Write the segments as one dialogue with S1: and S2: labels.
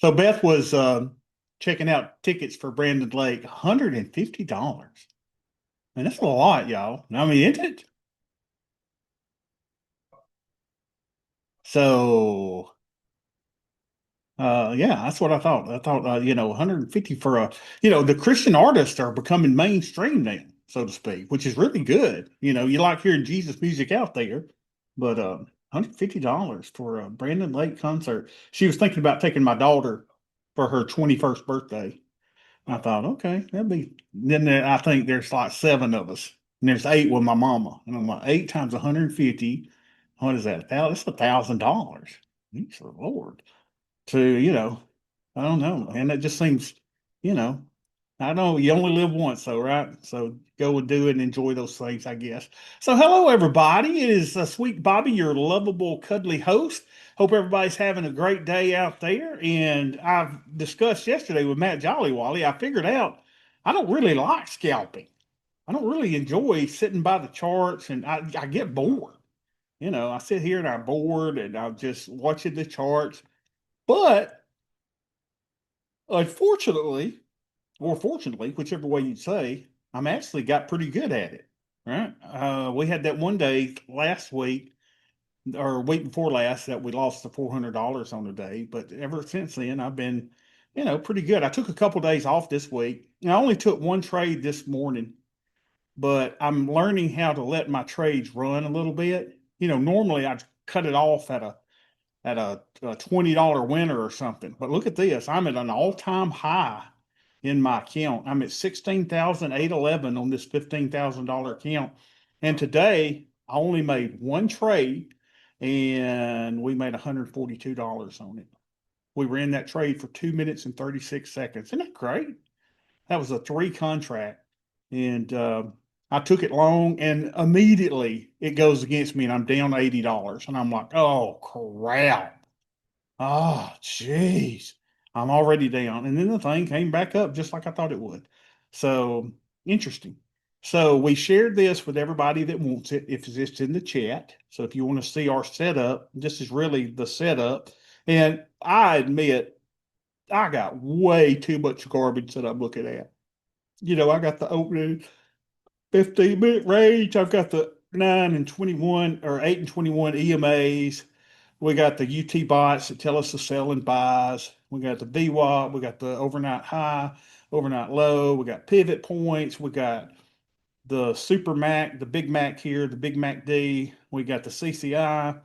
S1: So Beth was checking out tickets for Brandon Lake, $150. And that's a lot, y'all. I mean, isn't it? So yeah, that's what I thought. I thought 150 for the Christian artists are becoming mainstream now, so to speak, which is really good. You like hearing Jesus music out there, but $150 for a Brandon Lake concert. She was thinking about taking my daughter for her 21st birthday. I thought, okay, that'd be. Then I think there's like seven of us, and there's eight with my mama, and I'm like, eight times 150. What is that? That's $1,000. Thanks the Lord. To I don't know, and it just seems, you know, I don't know. You only live once, though, right? So go and do it and enjoy those things, I guess. So, hello, everybody. It is Sweet Bobby, your lovable, cuddly host. Hope everybody's having a great day out there. And I've discussed yesterday with Matt Jollywally, I figured out I don't really like scalping. I don't really enjoy sitting by the charts, and I get bored. I sit here and I'm bored and I'm just watching the charts. But unfortunately, or fortunately, whichever way you say, I'm actually got pretty good at it. Right? We had that one day last week or week before last that we lost the $400 on a day, but ever since then I've been, pretty good. I took a couple days off this week. And I only took one trade this morning, but I'm learning how to let my trades run a little bit. Normally I'd cut it off at a $20 winner or something. But look at this. I'm at an all-time high in my account. I'm at 16,811 on this $15,000 account. And today I only made one trade and we made $142 on it. We were in that trade for 2 minutes and 36 seconds. Isn't that great? That was a three contract. And I took it long and immediately it goes against me and I'm down $80. And I'm like, oh crap. Oh, jeez. I'm already down. And then the thing came back up just like I thought it would. So interesting. So we shared this with everybody that wants it if it's in the chat. So if you want to see our setup, this is really the setup. And I admit I got way too much garbage that I'm looking at. I got the opening 15-minute range. I've got the 9 and 21 or 8 and 21 EMAs. We got the UT bots that tell us to sell and buys. We got the VWAP. We got the overnight high, overnight low. We got pivot points. We got the Super Mac, the Big Mac here, the Big Mac D. We got the CCI.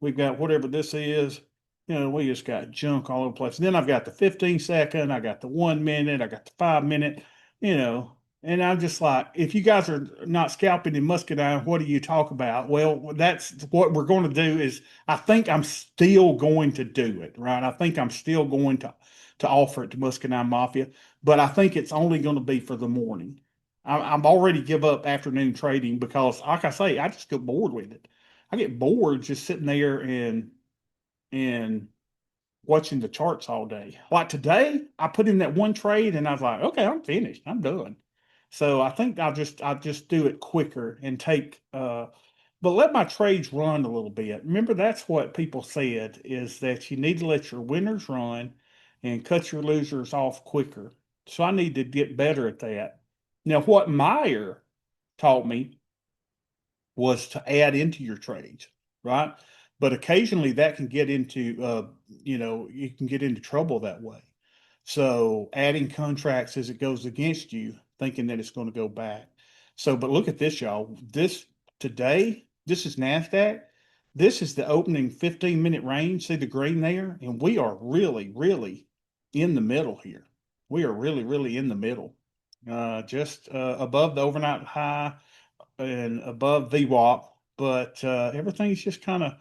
S1: We've got whatever this is. We just got junk all over the place. And then I've got the 15 second, I got the 1 minute, I got the 5 minute, you know. And I'm just like, if you guys are not scalping in muscadine, what do you talk about? Well, that's what we're going to do is I think I'm still going to do it, right? I think I'm still going to offer it to Muscadine Mafia, but I think it's only going to be for the morning. I'm already give up afternoon trading because, like I say, I just get bored with it. I get bored just sitting there and watching the charts all day. Like today, I put in that one trade and I was like, okay, I'm finished. I'm done. So I think I'll just do it quicker and take but let my trades run a little bit. Remember, that's what people said is that you need to let your winners run and cut your losers off quicker. So I need to get better at that. Now, what Meyer taught me was to add into your trades, right? But occasionally that can get into, you can get into trouble that way. So adding contracts as it goes against you, thinking that it's going to go back. So, but look at this, y'all. This is NASDAQ. This is the opening 15-minute range. See the green there? And we are really, really in the middle here. We are really, really in the middle. Just above the overnight high and above VWAP, but everything's just kind of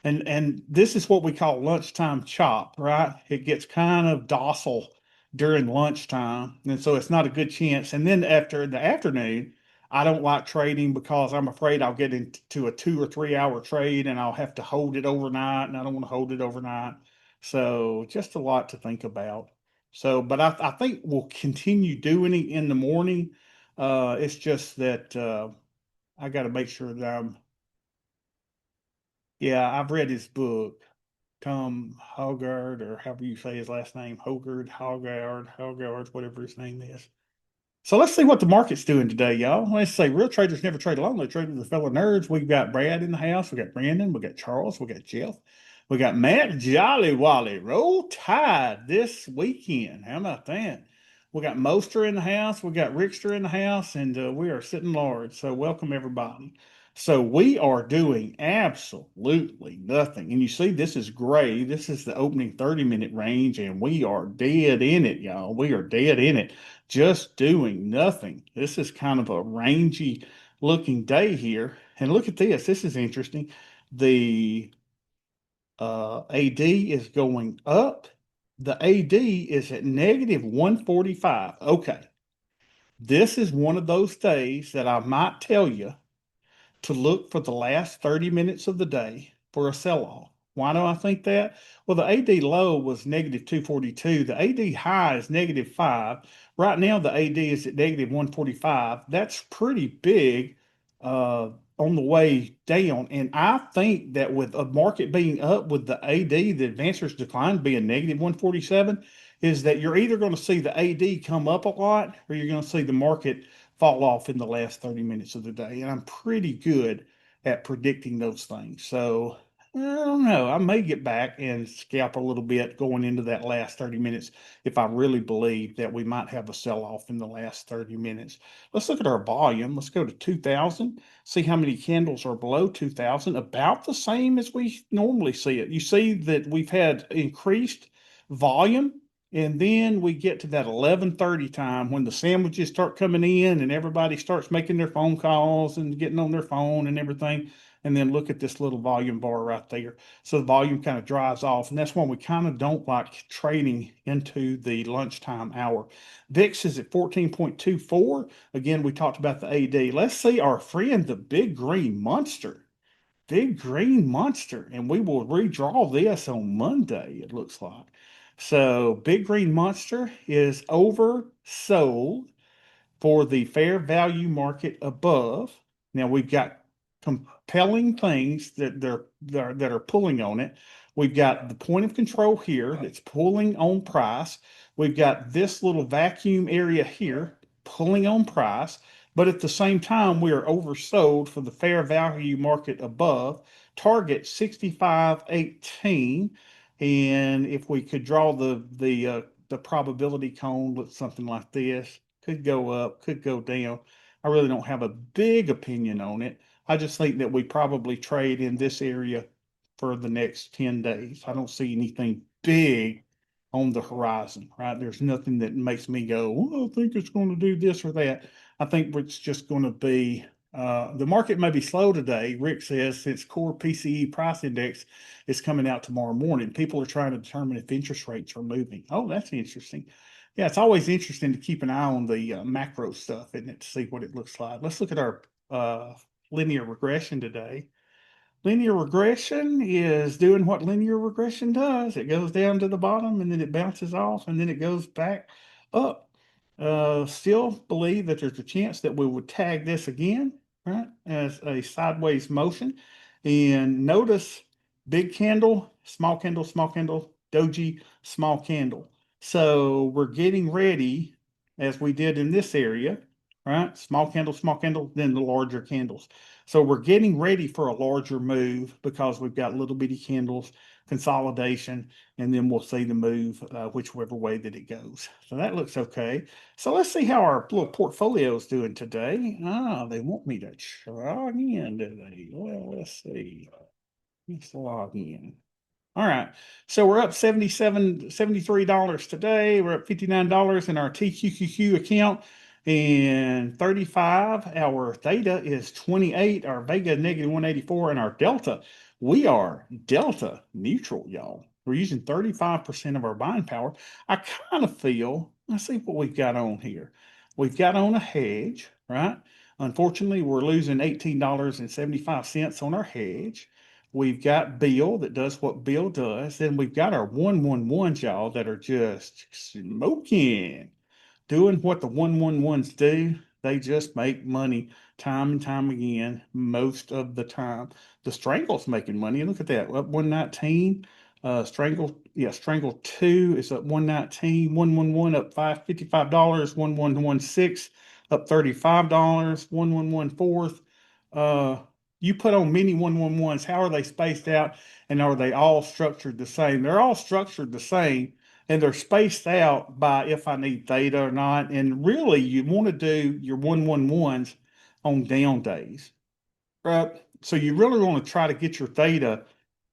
S1: and this is what we call lunchtime chop, right? It gets kind of docile during lunchtime, and so it's not a good chance. And then after the afternoon, I don't like trading because I'm afraid I'll get into a 2 or 3 hour trade and I'll have to hold it overnight, and I don't want to hold it overnight. So just a lot to think about. So, but I think we'll continue doing it in the morning. It's just that I got to make sure that yeah, I've read his book, Tom Hogard, or however you say his last name, Hogard, whatever his name is. So let's see what the market's doing today, y'all. Let's say real traders never trade alone. They trade with the fellow nerds. We've got Brad in the house. We got Brandon. We got Charles. We got Jeff. We got Matt Jolly Wally. Roll Tide this weekend. How about that? We got Moster in the house. We got Rickster in the house, and we are sitting large. So welcome everybody. So we are doing absolutely nothing. And you see, this is gray. This is the opening 30-minute range, and we are dead in it, y'all. We are dead in it, just doing nothing. This is kind of a rangy looking day here. And look at this. This is interesting. The AD is going up. The AD is at negative 145. Okay. This is one of those days that I might tell you to look for the last 30 minutes of the day for a sell-off. Why do I think that? Well, the AD low was negative 242. The AD high is negative 5. Right now, the AD is at negative 145. That's pretty big on the way down. And I think that with a market being up with the AD, the advanced decline being negative 147, is that you're either going to see the AD come up a lot or you're going to see the market fall off in the last 30 minutes of the day. And I'm pretty good at predicting those things. So I don't know. I may get back and scalp a little bit going into that last 30 minutes if I really believe that we might have a sell off in the last 30 minutes. Let's look at our volume. Let's go to 2,000, see how many candles are below 2,000, about the same as we normally see it. You see that we've had increased volume, and then we get to that 11:30 time when the sandwiches start coming in and everybody starts making their phone calls and getting on their phone and everything. And then look at this little volume bar right there. So the volume kind of dries off. And that's why we kind of don't like trading into the lunchtime hour. VIX is at 14.24. Again, we talked about the AD. Let's see our friend, the big green monster. Big green monster. And we will redraw this on Monday, it looks like. So Big Green Monster is oversold for the fair value market above. Now we've got compelling things that are pulling on it. We've got the point of control here that's pulling on price. We've got this little vacuum area here pulling on price, but at the same time we are oversold for the fair value market above. Target 65.18, and if we could draw the probability cone with something like this, could go up, could go down. I really don't have a big opinion on it. I just think that we probably trade in this area for the next 10 days. I don't see anything big on the horizon, right? There's nothing that makes me go, well, I think it's going to do this or that. I think it's just going to be the market may be slow today. Rick says since core PCE price index is coming out tomorrow morning, people are trying to determine if interest rates are moving. Oh, that's interesting. Yeah, it's always interesting to keep an eye on the macro stuff, isn't it, to see what it looks like. Let's look at our linear regression today. Linear regression is doing what linear regression does. It goes down to the bottom and then it bounces off and then it goes back up. Still believe that there's a chance that we would tag this again, right, as a sideways motion. And notice big candle, small candle, doji, small candle. So we're getting ready, as we did in this area, right? Small candle, then the larger candles. So we're getting ready for a larger move because we've got little bitty candles, consolidation, and then we'll see the move whichever way that it goes. So that looks okay. So let's see how our little portfolio is doing today. They want me to log in today. Well, let's see. Let's log in. All right. So we're up $73 today. We're up $59 in our TQQQ account, and 35. Our theta is 28. Our vega negative 184, and our delta, we are delta neutral, y'all. We're using 35% of our buying power. I kind of feel, let's see what we've got on here. We've got on a hedge, right? Unfortunately, we're losing $18.75 on our hedge. We've got Bill that does what Bill does. Then we've got our 111s, y'all, that are just smoking, doing what the 111s do. They just make money time and time again, most of the time. The Strangle's making money. Look at that, up 119. Strangle 2 is up 119, 111 up $55, 1116 up $35, 111 fourth. You put on many 111s, how are they spaced out and are they all structured the same? They're all structured the same and they're spaced out by if I need theta or not. And really, you want to do your 111s on down days, right? So you really want to try to get your theta,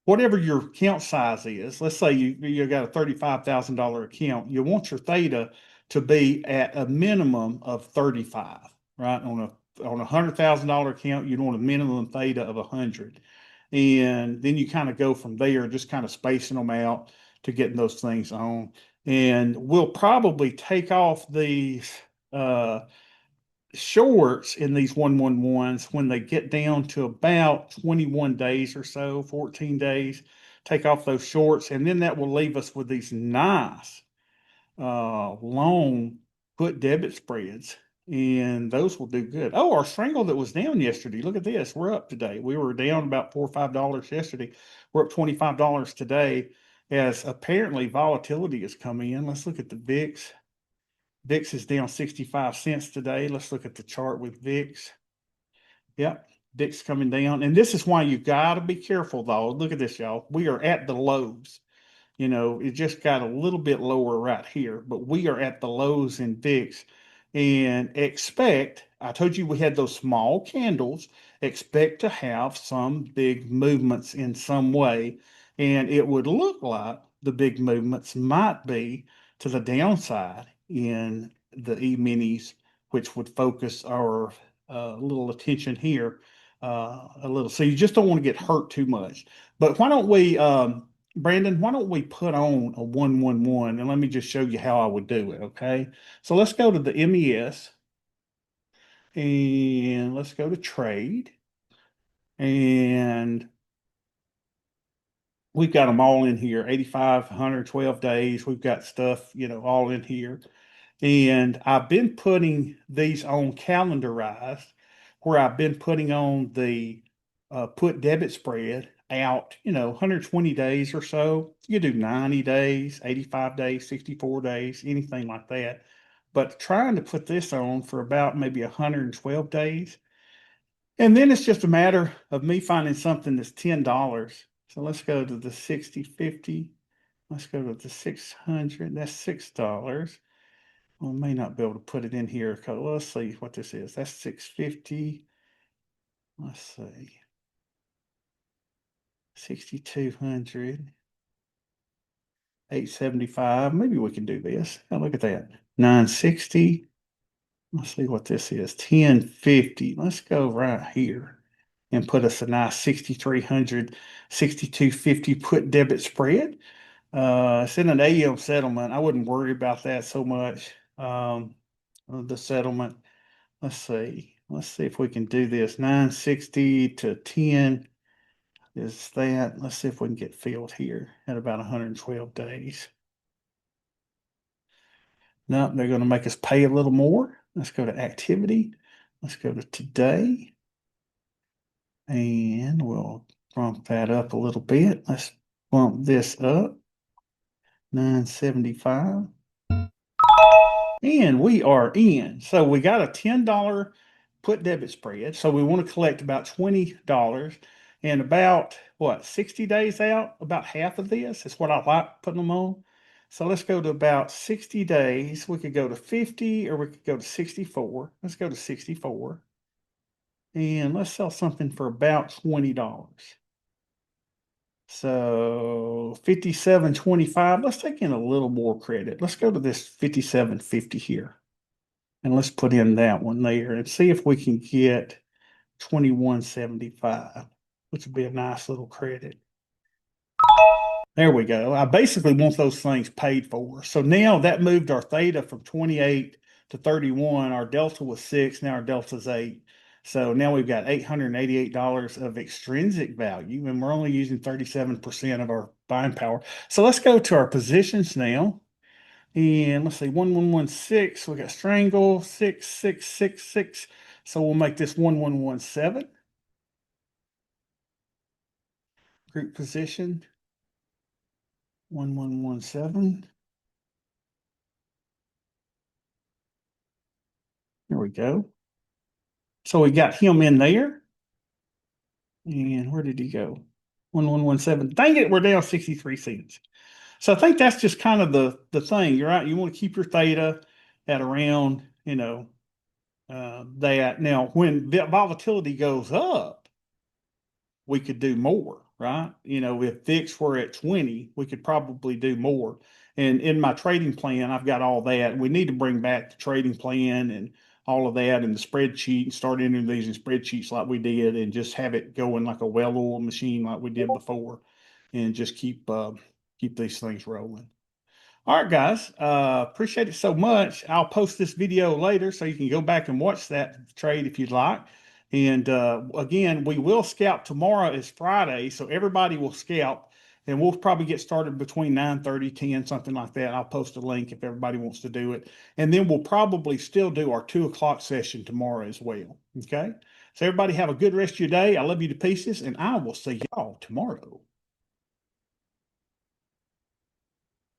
S1: whatever your account size is. Let's say you got a $35,000 account. You want your theta to be at a minimum of 35, right? On a $100,000 account, you want a minimum theta of 100, and then you kind of go from there, just kind of spacing them out to getting those things on. And we'll probably take off these shorts in these 111s when they get down to about 21 days or so, 14 days. Take off those shorts, and then that will leave us with these nice long put debit spreads, and those will do good. Oh, our strangle that was down yesterday. Look at this. We're up today. We were down about $4 or $5 yesterday. We're up $25 today, as apparently volatility has come in. Let's look at the VIX. VIX is down 65 cents today. Let's look at the chart with VIX. Yep, VIX coming down. And this is why you got to be careful, though. Look at this, y'all. We are at the lows. You know, it just got a little bit lower right here, but we are at the lows in VIX. And expect, I told you we had those small candles, expect to have some big movements in some way. And it would look like the big movements might be to the downside in the E-minis, which would focus our little attention here a little. So you just don't want to get hurt too much. But why don't we, Brandon, why don't we put on a 111 and let me just show you how I would do it, okay? So let's go to the MES and let's go to trade. And we've got them all in here, 85, 112 days. We've got stuff, all in here. And I've been putting these on calendarized, where I've been putting on the put debit spread out, 120 days or so. You do 90 days, 85 days, 64 days, anything like that. But trying to put this on for about maybe 112 days. And then it's just a matter of me finding something that's $10. So let's go to the 60/50. Let's go to the 600. That's $6. Well, I may not be able to put it in here because let's see what this is. That's 650. Let's see. 6,200. 875. Maybe we can do this. Oh, look at that. 960. Let's see what this is. 1050. Let's go right here and put us a nice 6,300, 6,250 put debit spread. It's in an AM settlement. I wouldn't worry about that so much. The settlement. Let's see. Let's see if we can do this. 960 to 10 is that. Let's see if we can get filled here at about 112 days. No, they're going to make us pay a little more. Let's go to activity. Let's go to today. And we'll bump that up a little bit. Let's bump this up. 975. And we are in. So we got a $10 put debit spread. So we want to collect about $20 and about 60 days out, about half of this is what I like putting them on. So let's go to about 60 days. We could go to 50 or we could go to 64. Let's go to 64. And let's sell something for about $20. So 57.25. Let's take in a little more credit. Let's go to this 57.50 here. And let's put in that one there and see if we can get 21.75, which would be a nice little credit. There we go. I basically want those things paid for. So now that moved our theta from 28 to 31. Our delta was 6. Now our delta is 8. So now we've got $888 of extrinsic value, and we're only using 37% of our buying power. So let's go to our positions now. And let's see, 1116. We got strangle, 6666. So we'll make this 1117. Group position. 1117. There we go. So we got him in there. And where did he go? 1117. Dang it, we're down 63 cents. So I think that's just kind of the thing. You're right. You want to keep your theta at around, that. Now, when the volatility goes up, we could do more, right? If VIX were at 20, we could probably do more. And in my trading plan, I've got all that. We need to bring back the trading plan and all of that in the spreadsheet and start entering these in spreadsheets like we did and just have it going like a well-oiled machine like we did before and just keep these things rolling. All right, guys. Appreciate it so much. I'll post this video later so you can go back and watch that trade if you'd like. And again, we will scalp tomorrow is Friday, so everybody will scalp. And we'll probably get started between 9:30, 10, something like that. I'll post a link if everybody wants to do it. And then we'll probably still do our 2 o'clock session tomorrow as well. Okay. So everybody have a good rest of your day. I love you to pieces, and I will see y'all tomorrow.